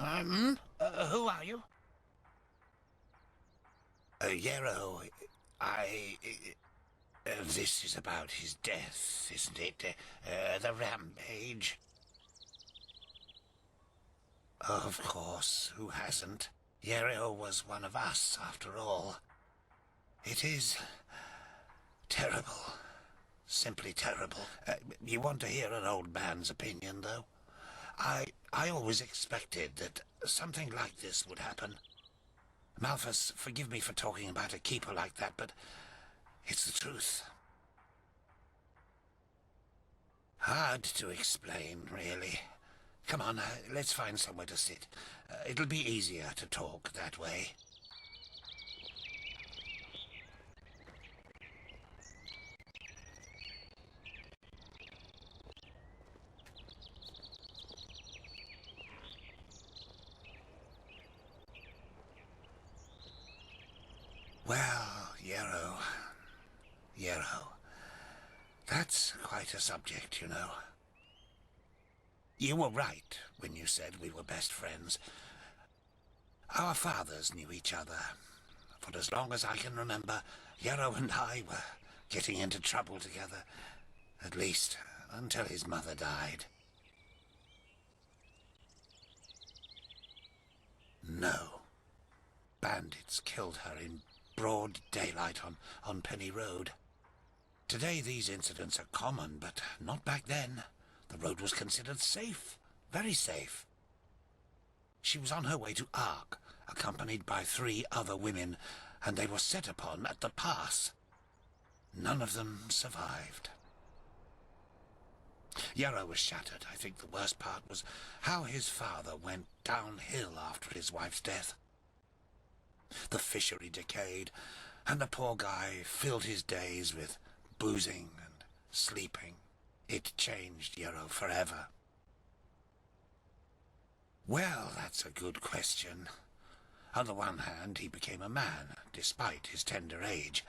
Who are you? Yarrow, this is about his death, isn't it? The rampage. Of course, who hasn't? Yarrow was one of us, after all. It is terrible. Simply terrible. You want to hear an old man's opinion, though? I always expected that something like this would happen. Malthus, forgive me for talking about a keeper like that, but it's the truth. Hard to explain, really. Come on, let's find somewhere to sit. It'll be easier to talk that way. Well, Yarrow. That's quite a subject, you know. You were right when you said we were best friends. Our fathers knew each other. For as long as I can remember, Yarrow and I were getting into trouble together. At least, until his mother died. No. Bandits killed her in broad daylight on Penny Road. Today these incidents are common, but not back then. The road was considered safe, very safe. She was on her way to Ark, accompanied by 3 other women, and they were set upon at the pass. None of them survived. Yarrow was shattered. I think the worst part was how his father went downhill after his wife's death. The fishery decayed, and the poor guy filled his days with boozing and sleeping. It changed Yarrow forever. Well, that's a good question. On the one hand, he became a man, despite his tender age.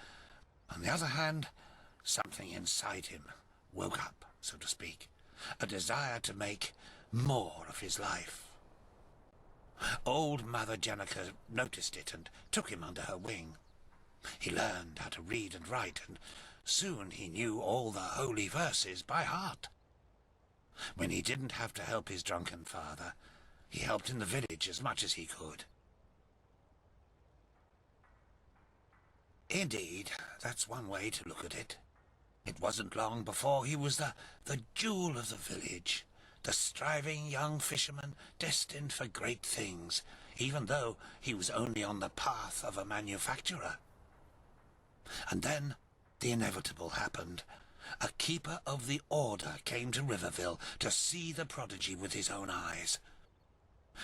On the other hand, something inside him woke up, so to speak. A desire to make more of his life. Old Mother Jenica noticed it and took him under her wing. He learned how to read and write, and soon he knew all the holy verses by heart. When he didn't have to help his drunken father, he helped in the village as much as he could. Indeed, that's one way to look at it. It wasn't long before he was the jewel of the village, the striving young fisherman destined for great things, even though he was only on the path of a manufacturer. And then the inevitable happened. A keeper of the order came to Riverville to see the prodigy with his own eyes.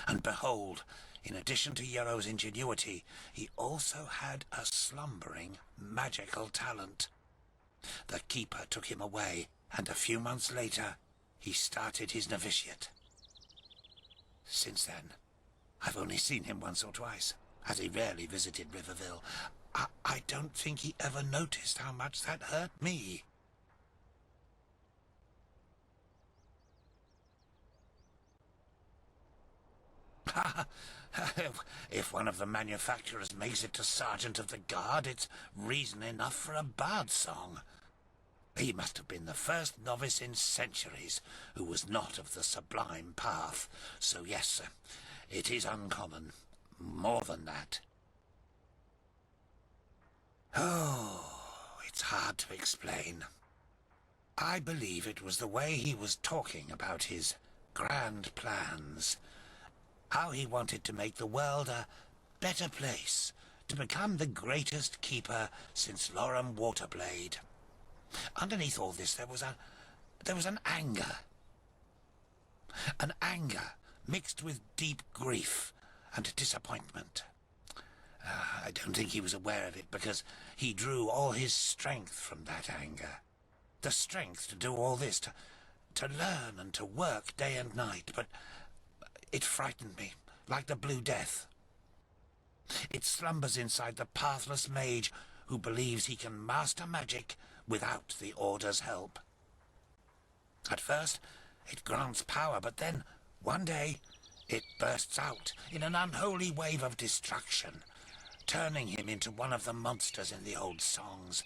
And behold, in addition to Yarrow's ingenuity, he also had a slumbering magical talent. The keeper took him away, and a few months later, he started his novitiate. Since then, I've only seen him once or twice, as he rarely visited Riverville. I don't think he ever noticed how much that hurt me. If one of the manufacturers makes it to Sergeant of the Guard, it's reason enough for a bard song. He must have been the first novice in centuries who was not of the sublime path. So yes, it is uncommon. More than that. Oh, it's hard to explain. I believe it was the way he was talking about his grand plans. How he wanted to make the world a better place, to become the greatest keeper since Loram Waterblade. Underneath all this there was an anger. An anger mixed with deep grief and disappointment. I don't think he was aware of it, because he drew all his strength from that anger. The strength to do all this, to learn and to work day and night, but it frightened me, like the Blue Death. It slumbers inside the pathless mage who believes he can master magic without the Order's help. At first, it grants power, but then, one day, It bursts out in an unholy wave of destruction, turning him into one of the monsters in the old songs.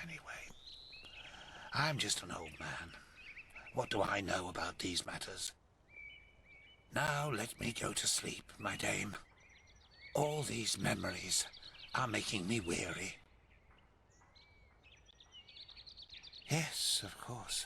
Anyway, I'm just an old man. What do I know about these matters? Now let me go to sleep, my dame. All these memories are making me weary. Yes, of course.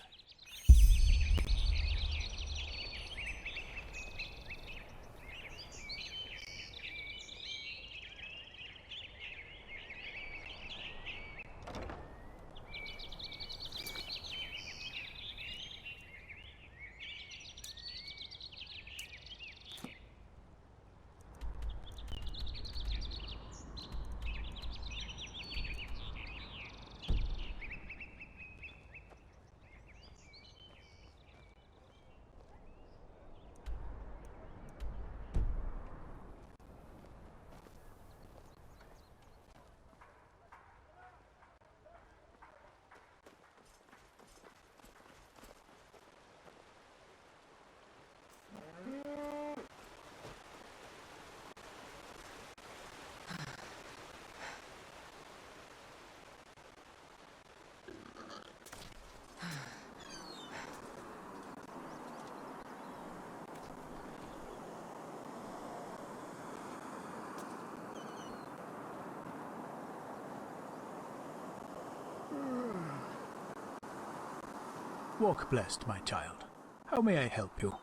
Walk blessed, my child. How may I help you?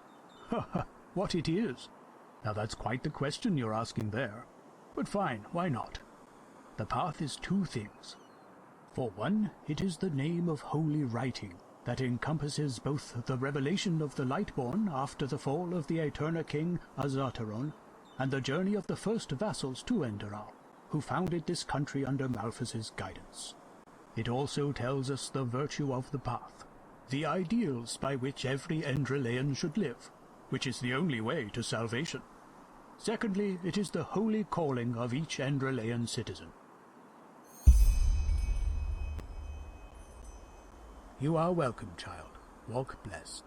Ha ha, what it is? Now that's quite the question you're asking there. But fine, why not? The path is two things. For one, it is the name of holy writing that encompasses both the revelation of the Lightborn after the fall of the Eterna King Azataron, and the journey of the first vassals to Enderal, who founded this country under Malphas's guidance. It also tells us the virtue of the path, the ideals by which every Endralean should live, which is the only way to salvation. Secondly, it is the holy calling of each Endralean citizen. You are welcome, child. Walk blessed.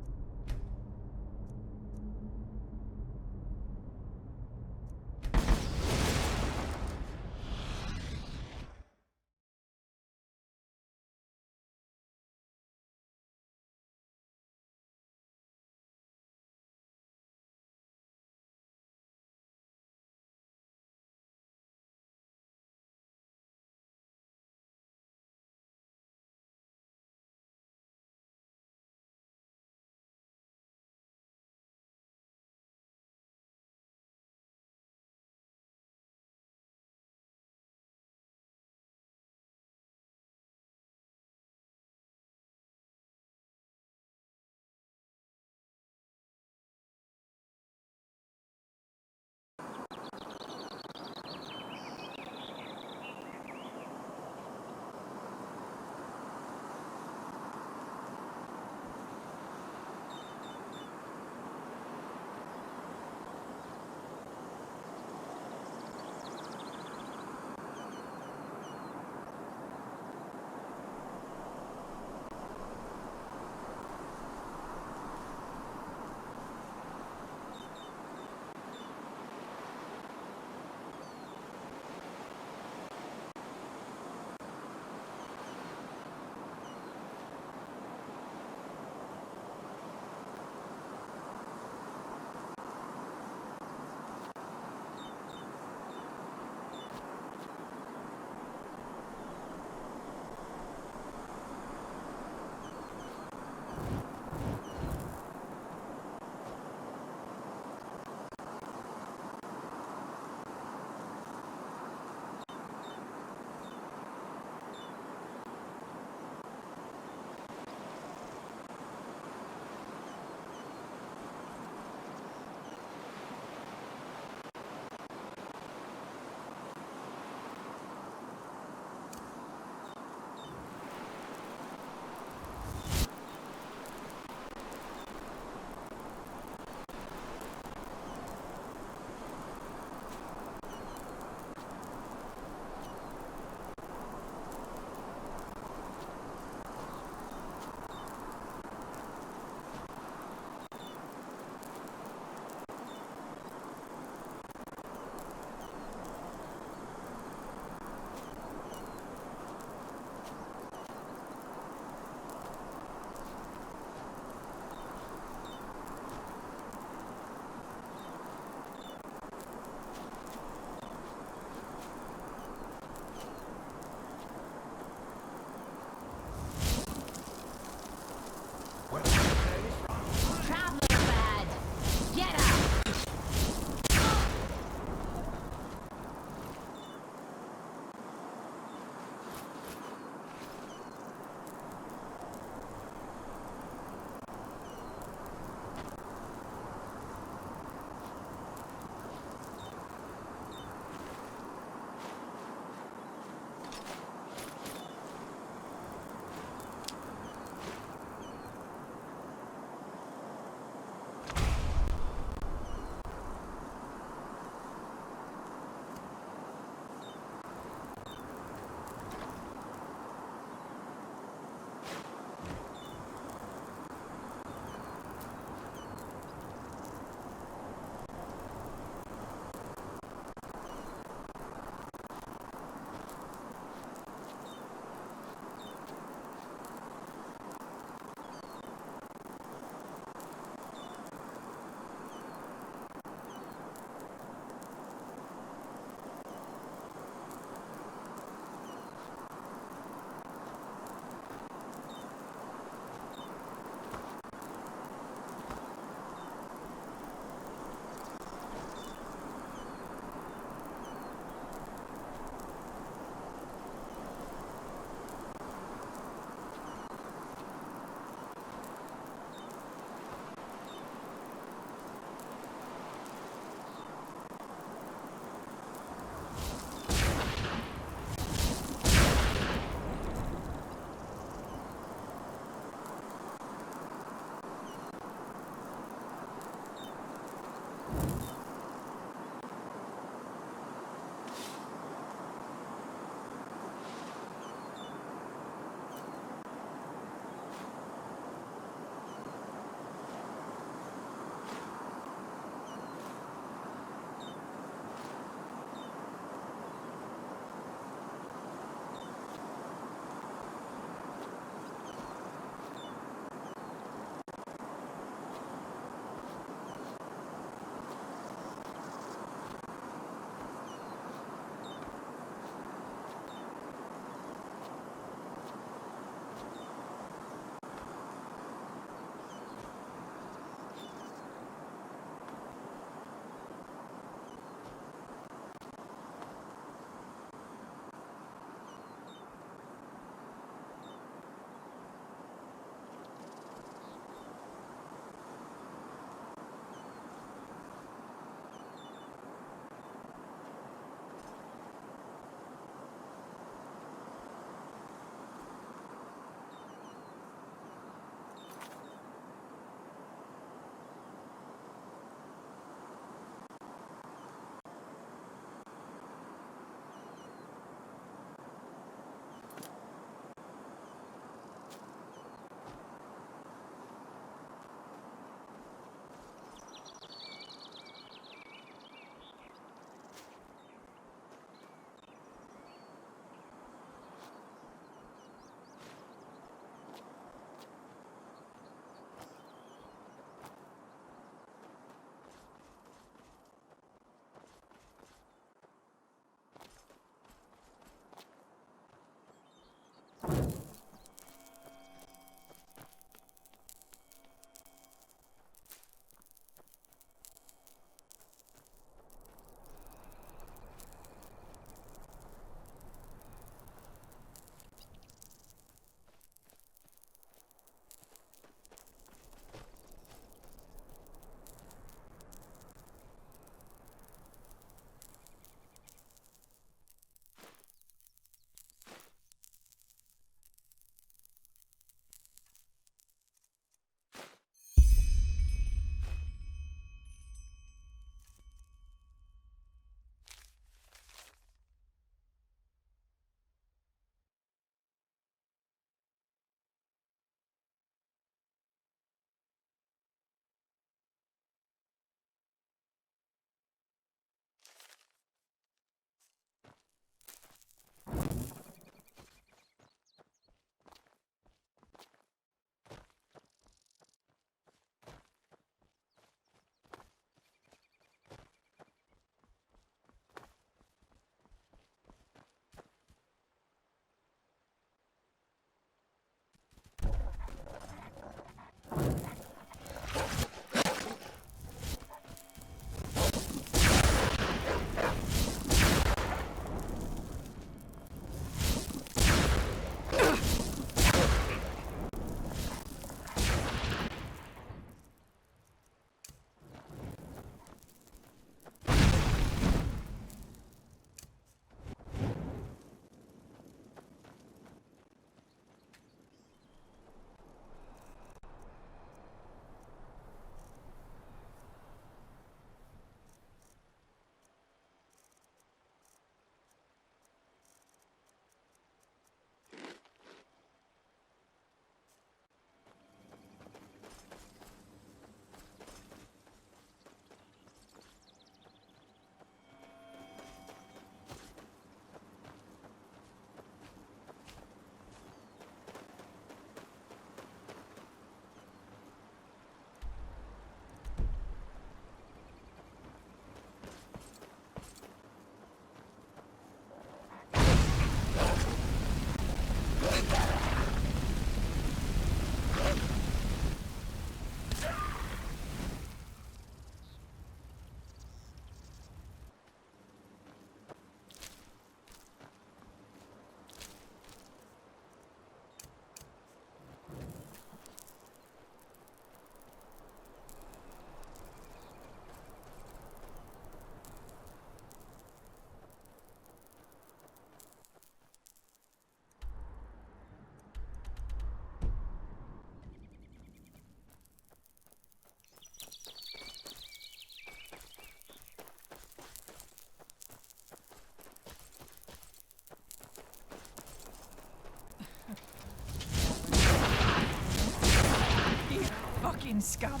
fucking scum.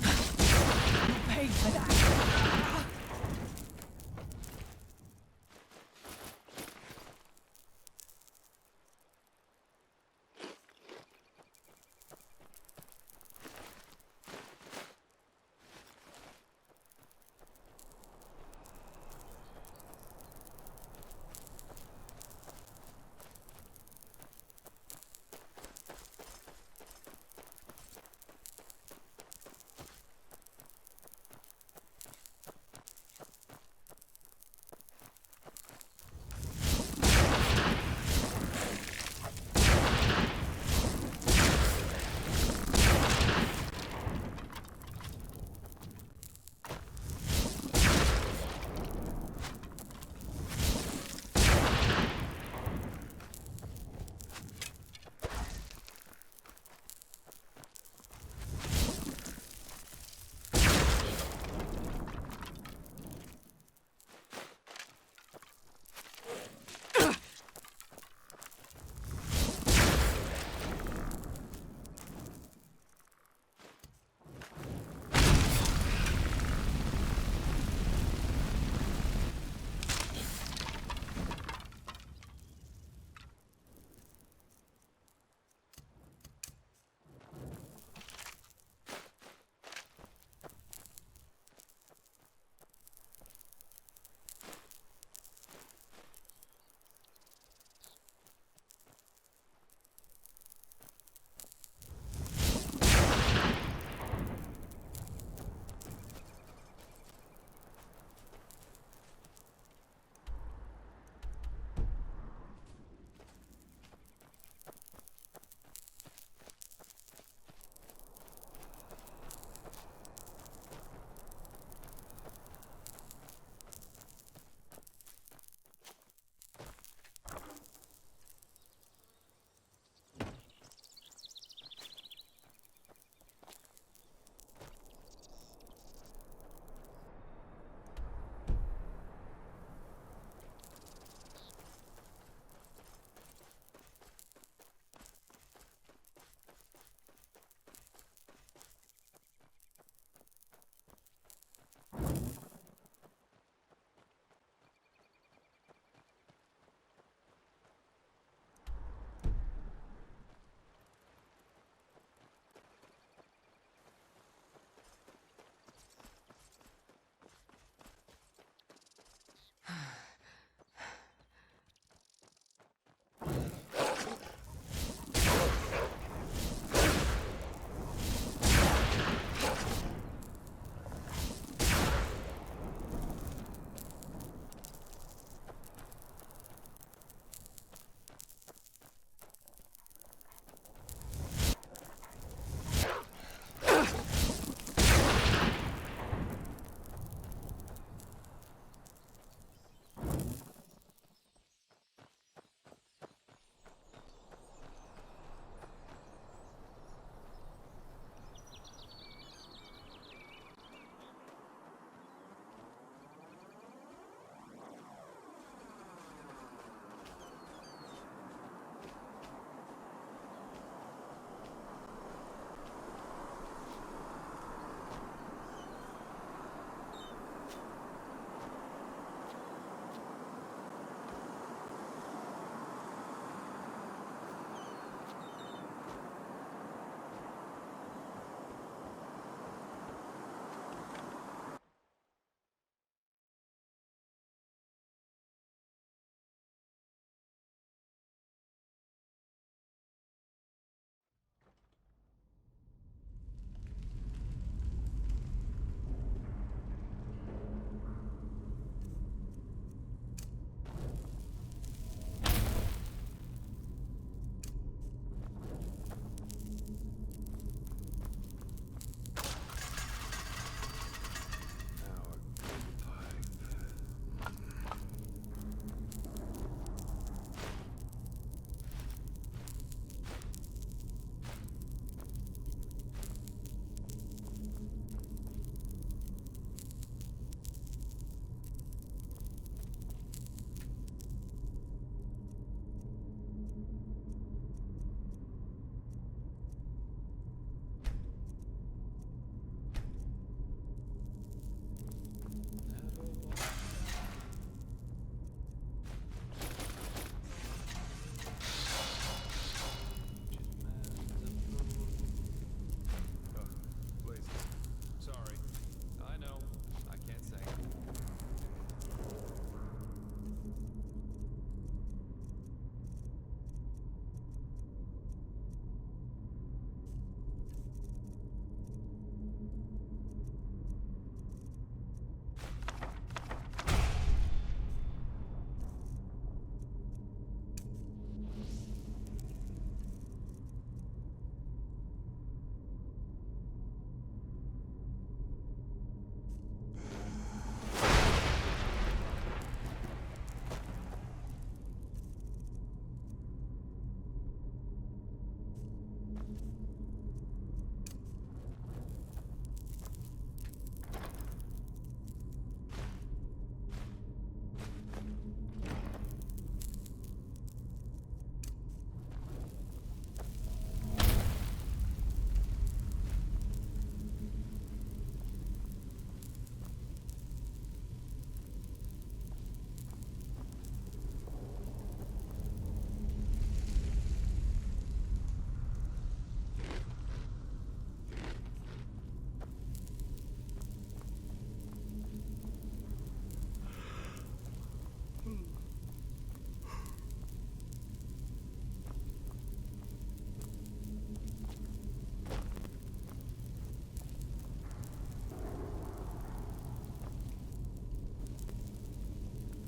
You paid for that.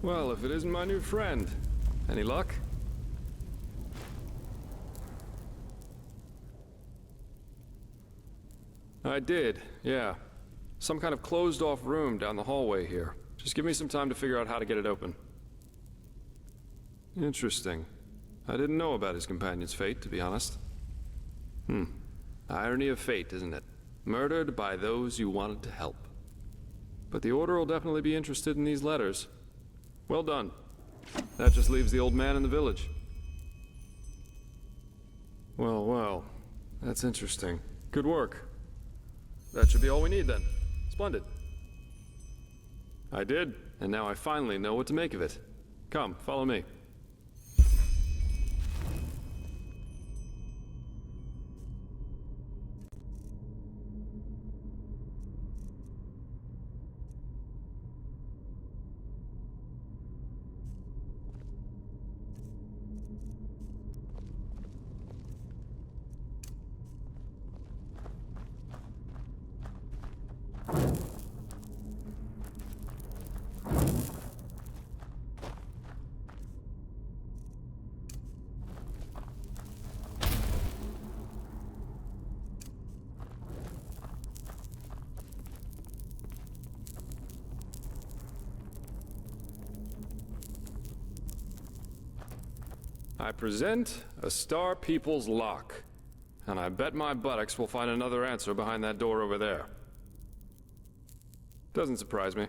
Well, if it isn't my new friend. Any luck? I did, yeah. Some kind of closed-off room down the hallway here. Just give me some time to figure out how to get it open. Interesting. I didn't know about his companion's fate, to be honest. Irony of fate, isn't it? Murdered by those you wanted to help. But the Order will definitely be interested in these letters. Well done. That just leaves the old man in the village. Well, well. That's interesting. Good work. That should be all we need then. Splendid. I did, and now I finally know what to make of it. Come, follow me. I present a Star People's lock, and I bet my buttocks we'll find another answer behind that door over there. Doesn't surprise me.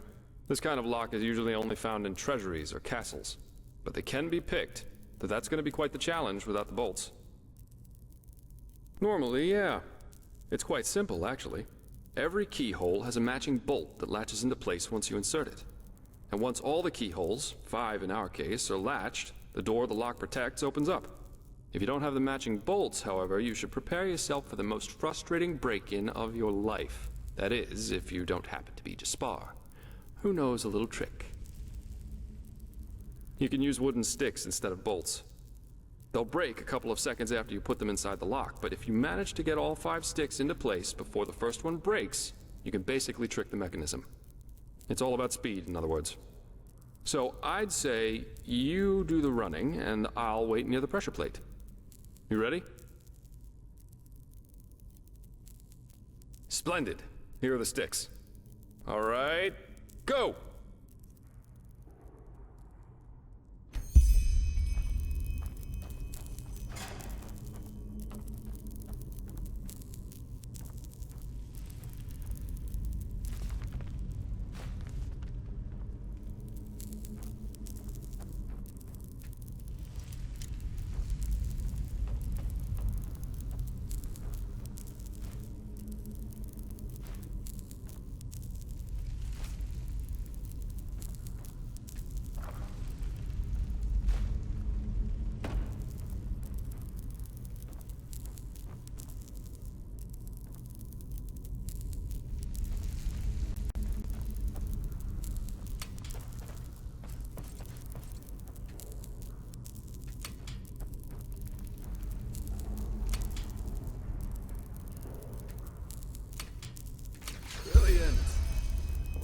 This kind of lock is usually only found in treasuries or castles, but they can be picked, though that's going to be quite the challenge without the bolts. Normally, yeah. It's quite simple, actually. Every keyhole has a matching bolt that latches into place once you insert it. And once all the keyholes, 5 in our case, are latched, the door the lock protects opens up. If you don't have the matching bolts, however, you should prepare yourself for the most frustrating break-in of your life. That is, if you don't happen to be Jaspar, who knows a little trick. You can use wooden sticks instead of bolts. They'll break a couple of seconds after you put them inside the lock, but if you manage to get all 5 sticks into place before the first one breaks, you can basically trick the mechanism. It's all about speed, in other words. So I'd say you do the running, and I'll wait near the pressure plate. You ready? Splendid. Here are the sticks. All right, go!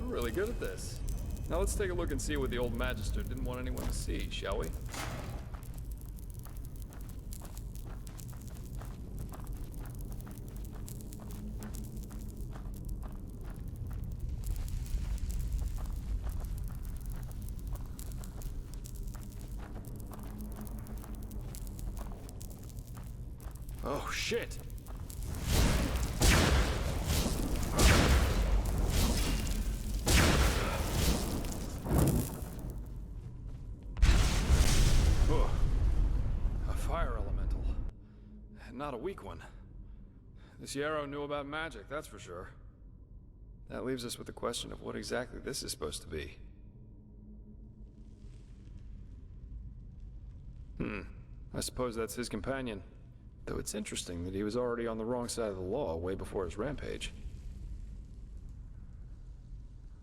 Really good at this. Now let's take a look and see what the old Magister didn't want anyone to see, shall we? Oh, shit! Not a weak one. This Yarrow knew about magic, that's for sure. That leaves us with the question of what exactly this is supposed to be. I suppose that's his companion. Though it's interesting that he was already on the wrong side of the law way before his rampage.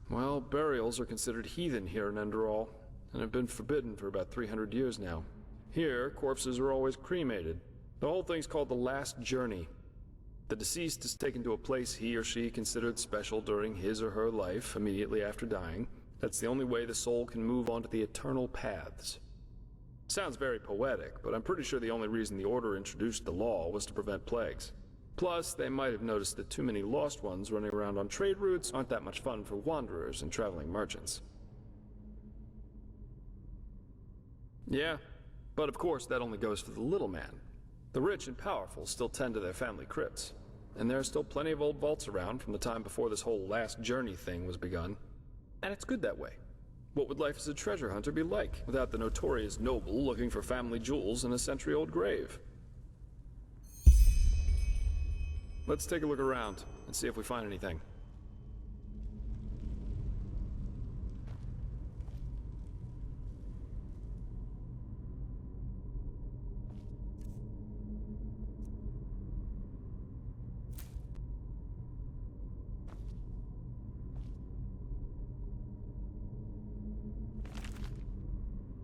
Well, burials are considered heathen here in Enderal, and have been forbidden for about 300 years now. Here, corpses are always cremated. The whole thing's called the Last Journey. The deceased is taken to a place he or she considered special during his or her life immediately after dying, That's the only way the soul can move on to the eternal paths. Sounds very poetic, but I'm pretty sure the only reason the Order introduced the law was to prevent plagues. Plus, they might have noticed that too many lost ones running around on trade routes aren't that much fun for wanderers and traveling merchants. Yeah, but of course that only goes for the little man. The rich and powerful still tend to their family crypts, and there are still plenty of old vaults around from the time before this whole last journey thing was begun. And it's good that way. What would life as a treasure hunter be like without the notorious noble looking for family jewels in a century-old grave? Let's take a look around and see if we find anything.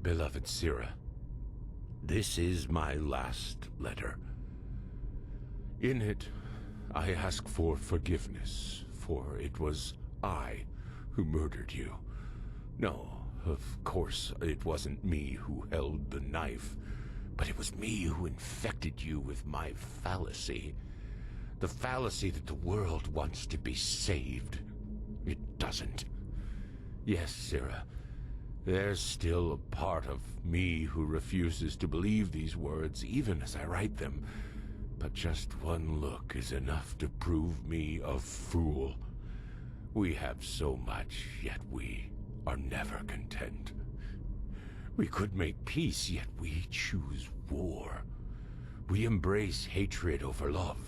Beloved Sira, this is my last letter. In it, I ask for forgiveness, for it was I who murdered you. No, of course, it wasn't me who held the knife, but it was me who infected you with my fallacy. The fallacy that the world wants to be saved. It doesn't. Yes, Sira. There's still a part of me who refuses to believe these words, even as I write them. But just one look is enough to prove me a fool. We have so much, yet we are never content. We could make peace, yet we choose war. We embrace hatred over love.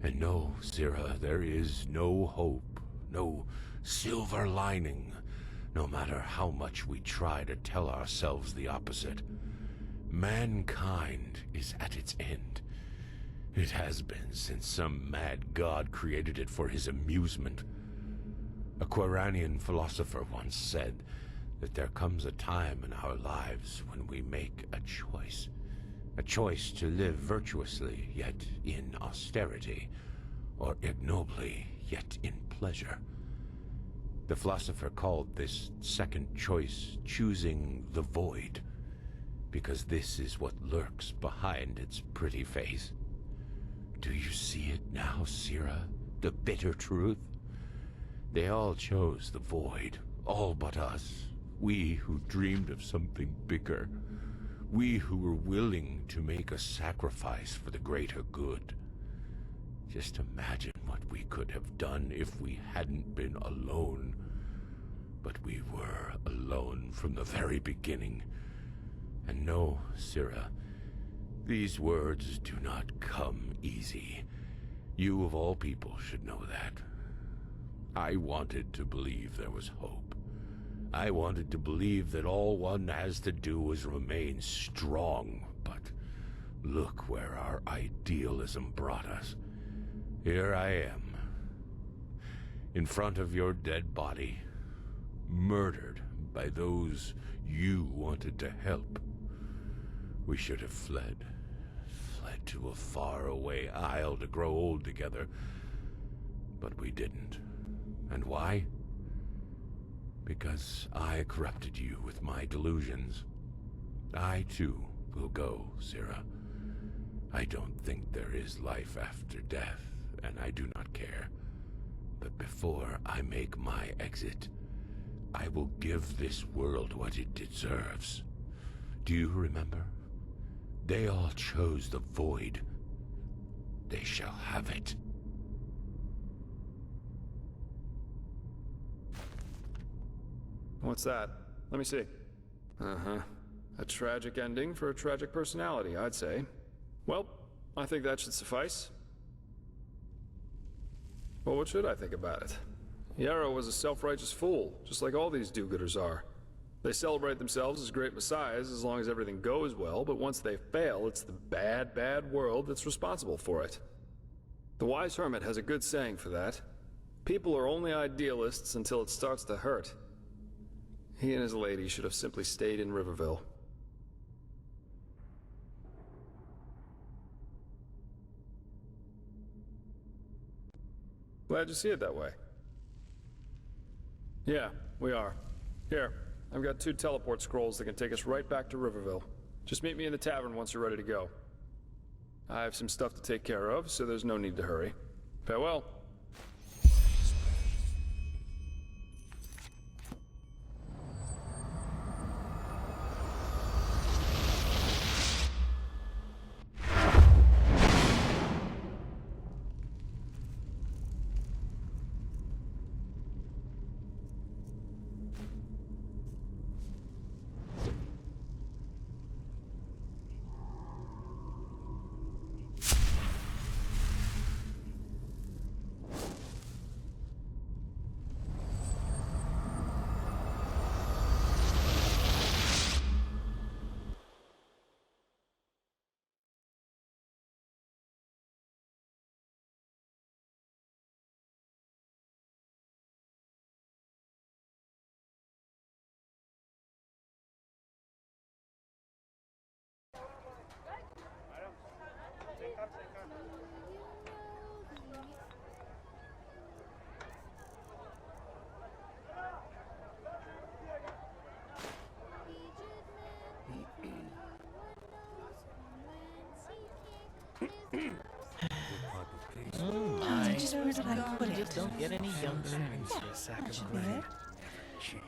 And no, Sira, there is no hope, no silver lining. No matter how much we try to tell ourselves the opposite, mankind is at its end. It has been since some mad god created it for his amusement. A Quranian philosopher once said that there comes a time in our lives when we make a choice to live virtuously yet in austerity, or ignobly yet in pleasure. The philosopher called this second choice choosing the void, because this is what lurks behind its pretty face. Do you see it now, Sira? The bitter truth? They all chose the void, all but us. We who dreamed of something bigger. We who were willing to make a sacrifice for the greater good. Just imagine what we could have done if we hadn't been alone. But we were alone from the very beginning. And no, Sira, these words do not come easy. You of all people should know that. I wanted to believe there was hope. I wanted to believe that all one has to do is remain strong, but look where our idealism brought us. Here I am, in front of your dead body, murdered by those you wanted to help. We should have fled to a faraway isle to grow old together, but we didn't. And why? Because I corrupted you with my delusions. I, too, will go, Sira. I don't think there is life after death, and I do not care. But before I make my exit, I will give this world what it deserves. Do you remember? They all chose the void. They shall have it. What's that? Let me see. Uh-huh. A tragic ending for a tragic personality, I'd say. Well, I think that should suffice. Well, what should I think about it? Yarrow was a self-righteous fool, just like all these do-gooders are. They celebrate themselves as great messiahs as long as everything goes well, but once they fail, it's the bad, bad world that's responsible for it. The wise hermit has a good saying for that. People are only idealists until it starts to hurt. He and his lady should have simply stayed in Riverville. Glad you see it that way. Yeah, we are. Here, I've got 2 teleport scrolls that can take us right back to Riverville. Just meet me in the tavern once you're ready to go. I have some stuff to take care of, so there's no need to hurry. Farewell. I just where did I put it? Don't get any younger for a sack of grain.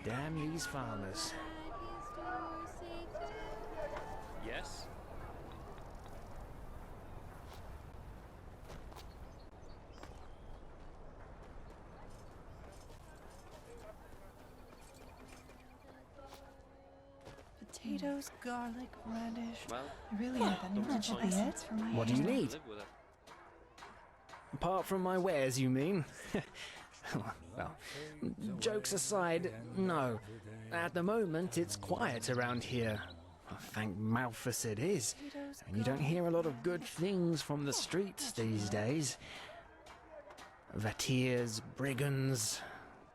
Damn these farmers. Yes? Potatoes, garlic, radish. Well, I really have any much of it for my what do you need? Apart from my wares, you mean? Well, jokes aside, no. At the moment, it's quiet around here. Thank Malthus it is. And you don't hear a lot of good things from the streets these days. Vateers, brigands.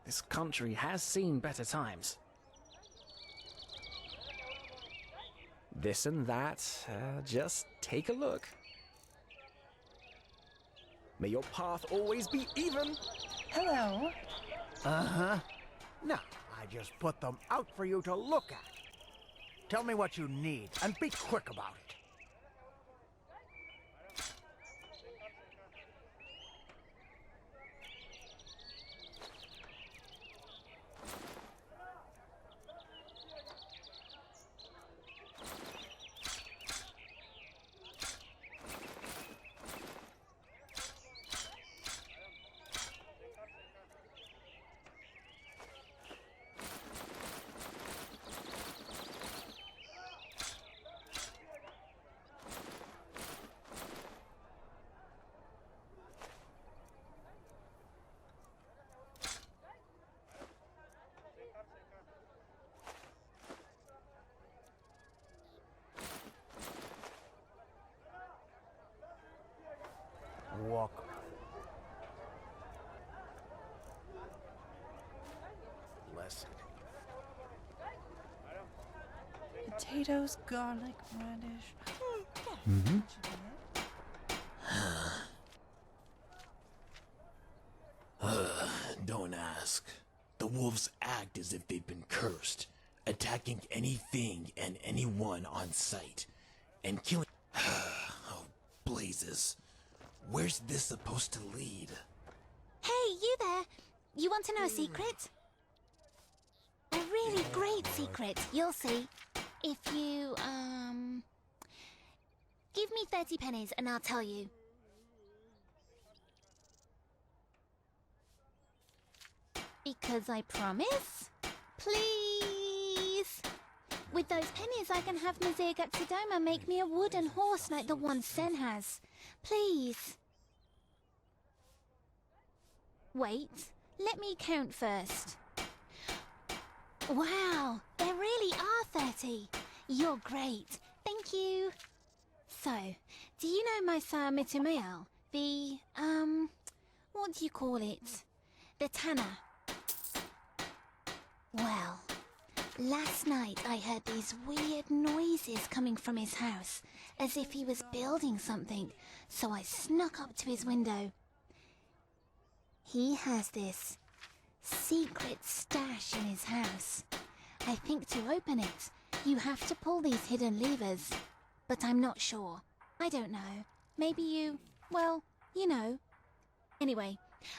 This country has seen better times. This and that, just take a look. May your path always be even. Hello. Uh-huh. No, I just put them out for you to look at. Tell me what you need, and be quick about it. Walk. Blessed. Potatoes, garlic, radish. Mm-hmm. Don't ask. The wolves act as if they've been cursed, attacking anything and anyone on sight, and killing. Oh, blazes. Where's this supposed to lead? Hey, you there! You want to know a secret? A really great secret, you'll see. If you, give me 30 pennies and I'll tell you. Because I promise? Please! With those pennies I can have Mzir Gaxidoma make me a wooden horse like the one Sen has. Please. Wait, let me count first. Wow, there really are 30. You're great. Thank you. So, do you know my sir Mitumael? The, what do you call it? The tanner. Well, last night I heard these weird noises coming from his house, as if he was building something, so I snuck up to his window. He has this secret stash in his house, I think to open it, you have to pull these hidden levers. But I'm not sure. I don't know. Maybe you... well, you know. Anyway,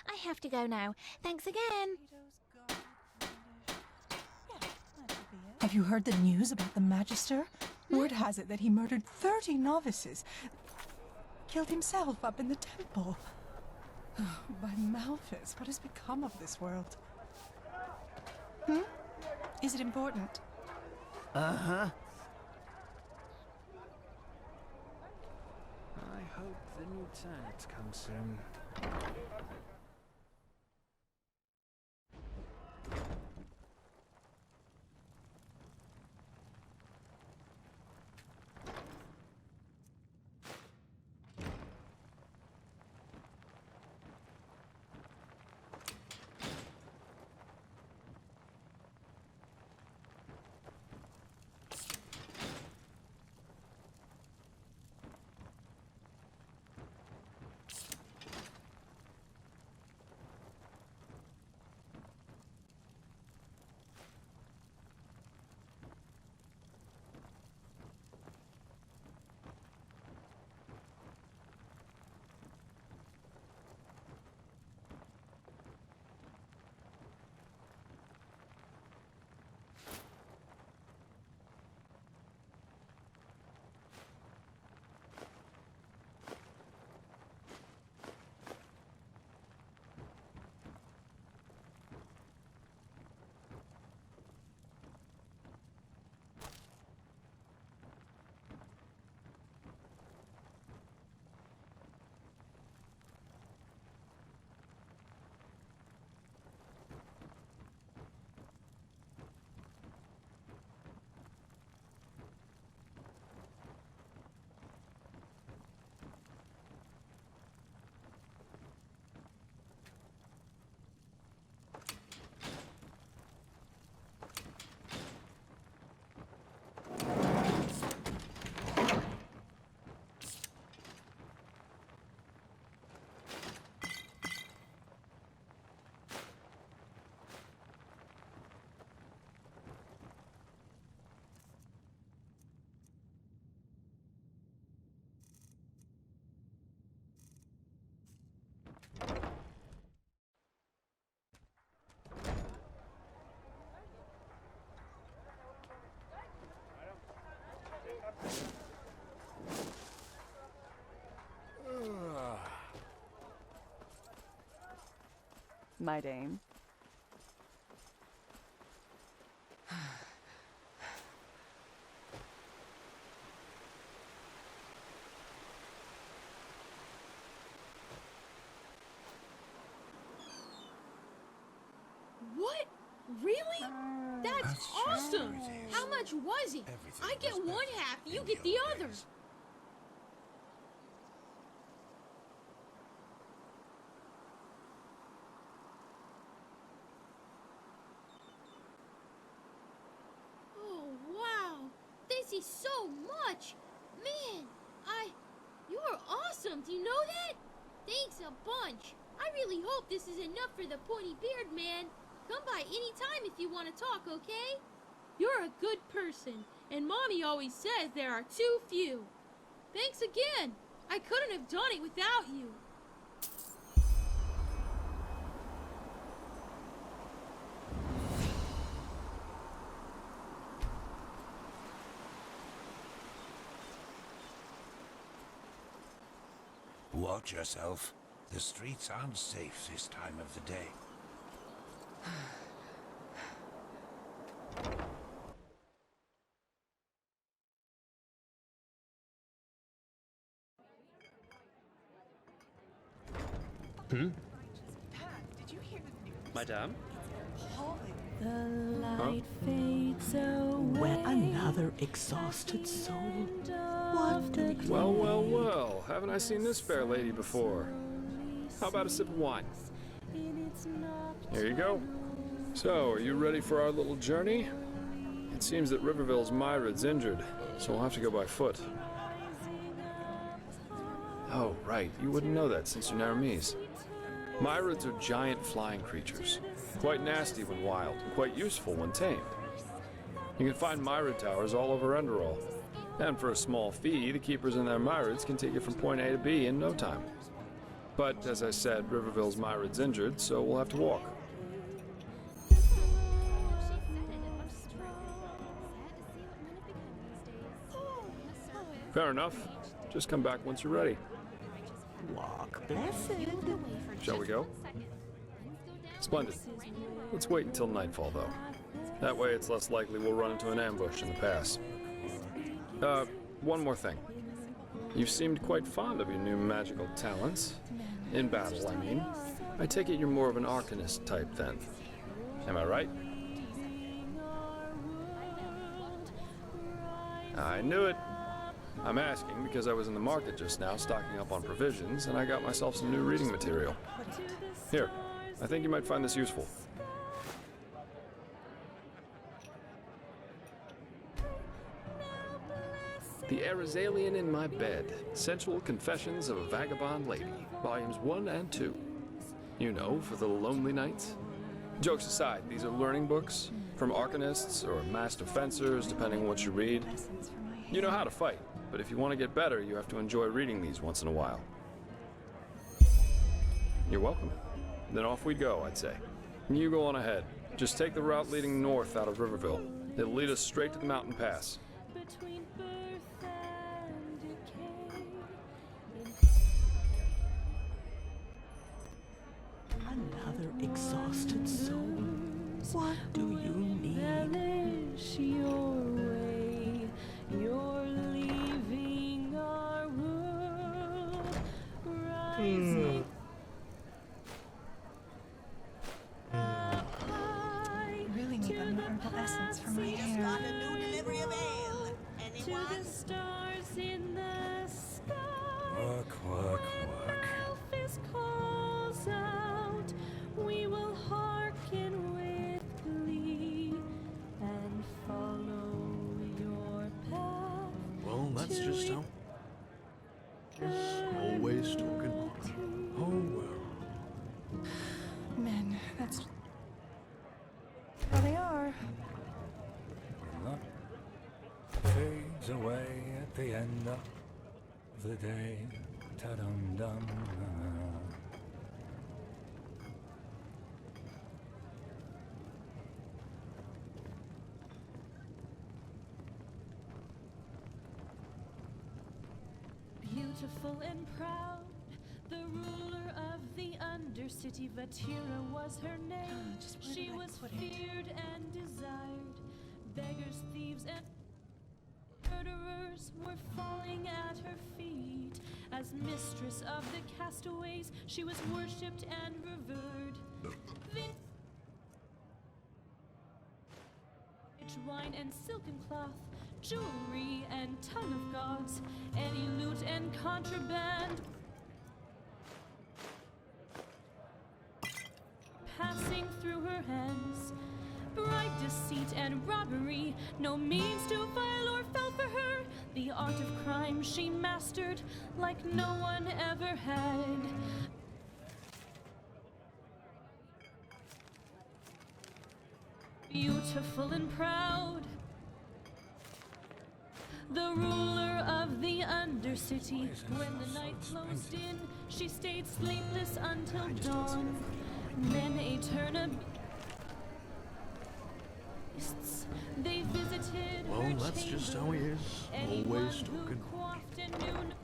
I have to go now. Thanks again. Have you heard the news about the Magister? Word has it that he murdered 30 novices. Killed himself up in the temple. Oh, by Malphas, what has become of this world? Is it important? Uh-huh. I hope the new turnips come soon. My Dame. What? Really? That's awesome! How much was it? I get one half, you get the other. Oh, wow! This is so much! Man, you're awesome, do you know that? Thanks a bunch. I really hope this is enough for the pointy beard man. Come by any time if you want to talk, okay? You're a good person, and Mommy always says there are too few. Thanks again. I couldn't have done it without you. Watch yourself. The streets aren't safe this time of the day. Did you hear the news? Madame? Appalling. The light fades away. When another exhausted soul. What do we Well, well, well. Haven't I seen this fair lady before? How about a sip of wine? Here you go. So, are you ready for our little journey? It seems that Riverville's Myra's injured, so we'll have to go by foot. Oh, right. You wouldn't know that since you're Naramese. Myrids are giant flying creatures. Quite nasty when wild, and quite useful when tamed. You can find myrid towers all over Enderal. And for a small fee, the keepers and their myrids can take you from point A to B in no time. But, as I said, Riverville's myrid's injured, so we'll have to walk. Fair enough. Just come back once you're ready. Walk blessed. Shall we go? Splendid. Let's wait until nightfall, though. That way it's less likely we'll run into an ambush in the pass. One more thing. You've seemed quite fond of your new magical talents. In battle, I mean. I take it you're more of an arcanist type, then. Am I right? I knew it. I'm asking because I was in the market just now stocking up on provisions, and I got myself some new reading material. Here, I think you might find this useful. The Arizalian in My Bed, Sensual Confessions of a Vagabond Lady, Volumes 1 and 2. You know, for the lonely nights. Jokes aside, these are learning books, from arcanists or master fencers, depending on what you read. You know how to fight, but if you want to get better, you have to enjoy reading these once in a while. You're welcome. Then off we go, I'd say. You go on ahead. Just take the route leading north out of Riverville. It'll lead us straight to the mountain pass. Another exhausted soul. What do you need? Vanish your way. You're leaving our world. Rising Really need an herbal essence for my hair. to the stars in the sky. Work. Elvis calls out. We will hearken with glee and follow your path. Well, that's just how. Always talking. Oh well. Men, that's how they are. Fades away at the end of the day. Ta-dum-dum. Beautiful and proud, the ruler of the Undercity, Vatira was her name. She was feared and desired. Beggars, thieves, and murderers were falling at her feet. As mistress of the castaways, she was worshipped and revered. Vintage wine and silken cloth, jewelry and tongue of gods, any loot and contraband passing through her hands. Bright deceit and robbery, no means too vile or fell for her. The art of crime she mastered like no one ever had. Beautiful and proud, the ruler of the Undercity. When the night closed in, she stayed sleepless until dawn. Then Eterna beasts, they visited her Well, that's just how he is. Anyone Always who talking. quaffed and knew no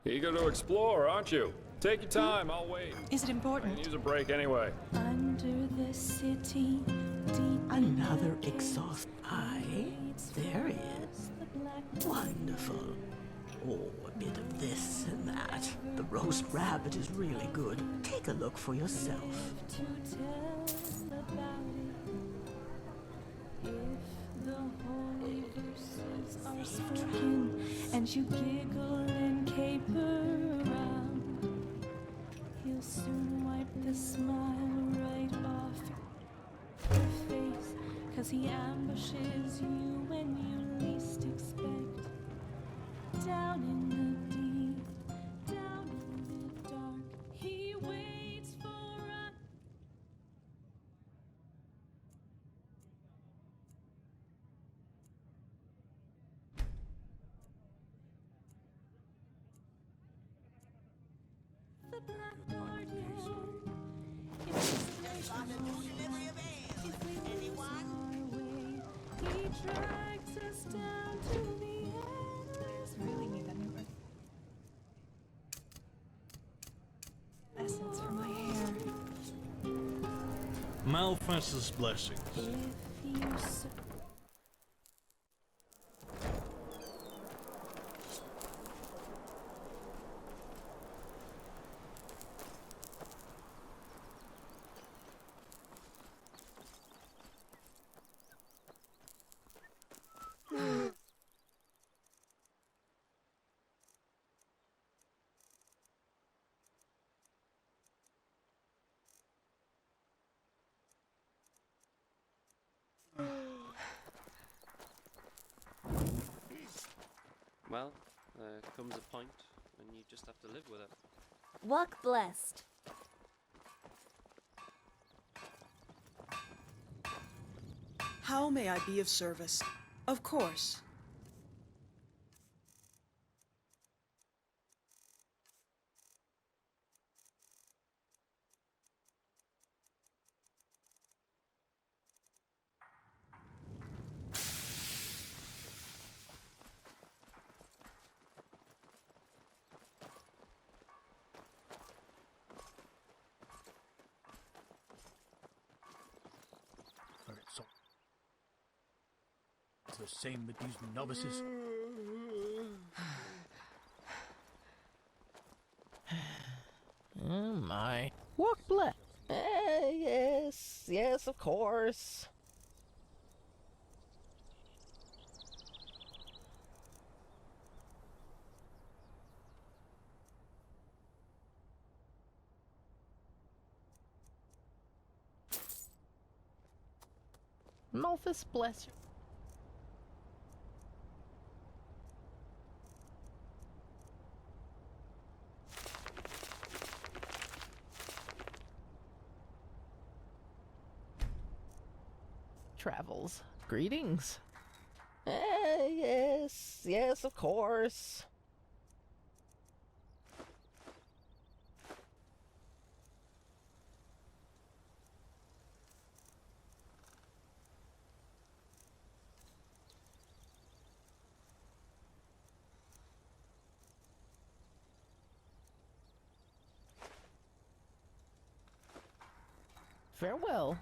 Eager to explore, aren't you? Take your time, I'll wait. Is it I important? can use a break anyway. under the city, deep Another exhaust. Aye, there he is. the black Wonderful. Oh, a bit of this and that. The roast rabbit is really good. Take a look for yourself. to tell about it. If the holy verses are spoken and you giggle and caper around, he'll soon 'cause he ambushes you when you least expect. Down in the deep, down in the dark, he waits for us. The blackboard yellow. If we lose our way, he drags us down to the endless. Really need that new essence for my hair. Malphas's blessings. If you Well, there comes a point when you just have to live with it. Walk blessed. How may I be of service? Of course. It's the same with these novices. Oh my. Walk blessed. Yes, of course. Malphas bless you. Travels. Greetings. Yes, of course. Farewell.